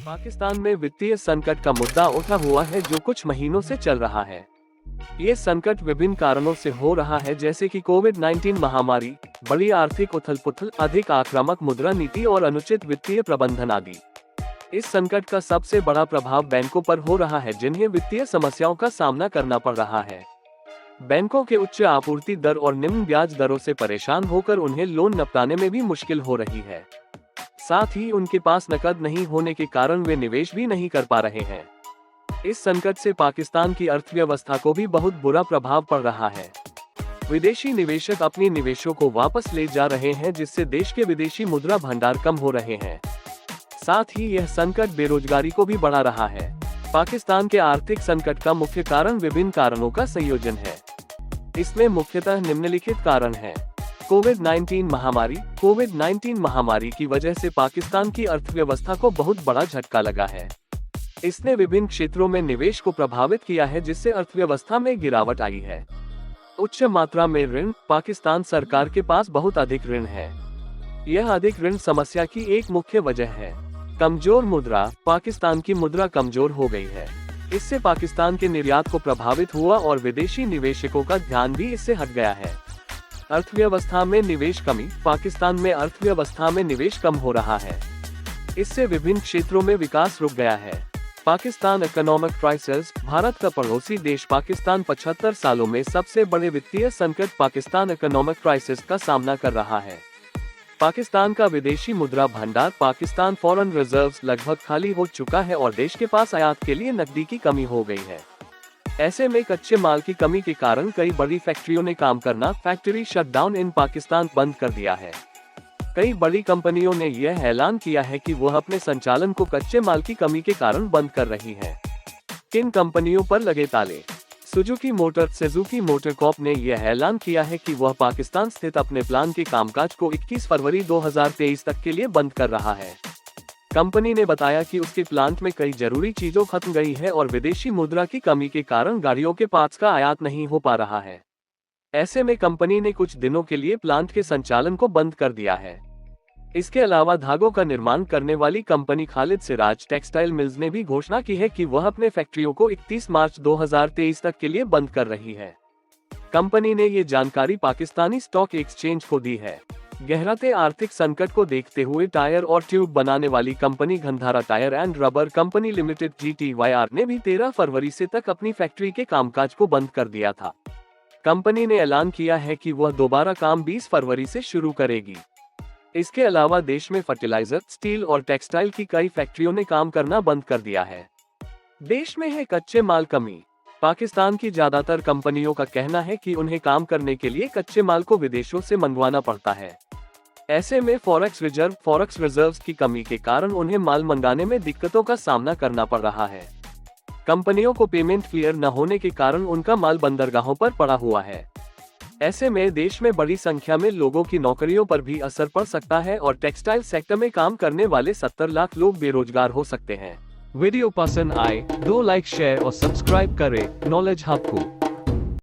पाकिस्तान में वित्तीय संकट का मुद्दा उठा हुआ है जो कुछ महीनों से चल रहा है। ये संकट विभिन्न कारणों से हो रहा है, जैसे कि कोविड-19 महामारी, बड़ी आर्थिक उथल-पुथल, अधिक आक्रामक मुद्रा नीति और अनुचित वित्तीय प्रबंधन आदि। इस संकट का सबसे बड़ा प्रभाव बैंकों पर हो रहा है, जिन्हें वित्तीय समस्याओं का सामना करना पड़ रहा है। बैंकों के उच्च आपूर्ति दर और निम्न ब्याज दरों से परेशान होकर उन्हें लोन निपटाने में भी मुश्किल हो रही है। साथ ही उनके पास नकद नहीं होने के कारण वे निवेश भी नहीं कर पा रहे हैं। इस संकट से पाकिस्तान की अर्थव्यवस्था को भी बहुत बुरा प्रभाव पड़ रहा है। विदेशी निवेशक अपने निवेशों को वापस ले जा रहे हैं, जिससे देश के विदेशी मुद्रा भंडार कम हो रहे हैं। साथ ही यह संकट बेरोजगारी को भी बढ़ा रहा है। पाकिस्तान के आर्थिक संकट का मुख्य कारण विभिन्न कारणों का संयोजन है। इसमें मुख्यतः निम्नलिखित कारण हैं। कोविड-19 महामारी की वजह से पाकिस्तान की अर्थव्यवस्था को बहुत बड़ा झटका लगा है। इसने विभिन्न क्षेत्रों में निवेश को प्रभावित किया है, जिससे अर्थव्यवस्था में गिरावट आई है। उच्च मात्रा में ऋण, पाकिस्तान सरकार के पास बहुत अधिक ऋण है। यह अधिक ऋण समस्या की एक मुख्य वजह है। कमजोर मुद्रा, पाकिस्तान की मुद्रा कमजोर हो गई है। इससे पाकिस्तान के निर्यात को प्रभावित हुआ और विदेशी निवेशकों का ध्यान भी इससे हट गया है। अर्थव्यवस्था में निवेश कमी, पाकिस्तान में अर्थव्यवस्था में निवेश कम हो रहा है। इससे विभिन्न क्षेत्रों में विकास रुक गया है। पाकिस्तान इकोनॉमिक क्राइसिस, भारत का पड़ोसी देश पाकिस्तान 75 सालों में सबसे बड़े वित्तीय संकट पाकिस्तान इकोनॉमिक क्राइसिस का सामना कर रहा है। पाकिस्तान का विदेशी मुद्रा भंडार, पाकिस्तान फॉरेन रिजर्व्स लगभग खाली हो चुका है और देश के पास आयात के लिए नकदी की कमी हो गई है। ऐसे में कच्चे माल की कमी के कारण कई बड़ी फैक्ट्रियों ने काम करना, फैक्ट्री शटडाउन इन पाकिस्तान बंद कर दिया है। कई बड़ी कंपनियों ने यह ऐलान किया है कि वह अपने संचालन को कच्चे माल की कमी के कारण बंद कर रही हैं। किन कंपनियों पर लगे ताले? सुजुकी मोटर कॉर्प ने यह ऐलान किया है कि वह पाकिस्तान स्थित अपने प्लांट के कामकाज को 21 फरवरी 2023 तक के लिए बंद कर रहा है। कंपनी ने बताया कि उसके प्लांट में कई जरूरी चीजों खत्म गई है और विदेशी मुद्रा की कमी के कारण गाड़ियों के पार्ट्स का आयात नहीं हो पा रहा है। ऐसे में कंपनी ने कुछ दिनों के लिए प्लांट के संचालन को बंद कर दिया है। इसके अलावा धागों का निर्माण करने वाली company Khalid Siraj textile mills ने भी घोषणा की है कि वह अपने फैक्ट्रियों को 31 मार्च 2023 तक के लिए बंद कर रही है। कंपनी ने ये जानकारी पाकिस्तानी स्टॉक एक्सचेंज को दी है। गहराते आर्थिक संकट को देखते हुए टायर और ट्यूब बनाने वाली company Gandhara tyre and rubber company limited GTYR ने भी 13 फरवरी से तक अपनी फैक्ट्री के कामकाज को बंद कर दिया था। कंपनी ने ऐलान किया है कि वह दोबारा काम 20 फरवरी से शुरू करेगी। इसके अलावा देश में फर्टिलाइजर, स्टील और टेक्सटाइल की कई फैक्ट्रियों ने काम करना बंद कर दिया है। देश में है कच्चे माल कमी। पाकिस्तान की ज्यादातर कंपनियों का कहना है कि उन्हें काम करने के लिए कच्चे माल को विदेशों से मंगवाना पड़ता है। ऐसे में फॉरेक्स रिजर्व्स की कमी के कारण उन्हें माल मंगाने में दिक्कतों का सामना करना पड़ रहा है। कंपनियों को पेमेंट क्लियर न होने के कारण उनका माल बंदरगाहों पर पड़ा हुआ है। ऐसे में देश में बड़ी संख्या में लोगों की नौकरियों पर भी असर पड़ सकता है और टेक्सटाइल सेक्टर में काम करने वाले 70 लाख लोग बेरोजगार हो सकते हैं। वीडियो पसंद आए तो लाइक, शेयर और सब्सक्राइब करें नॉलेज हब को।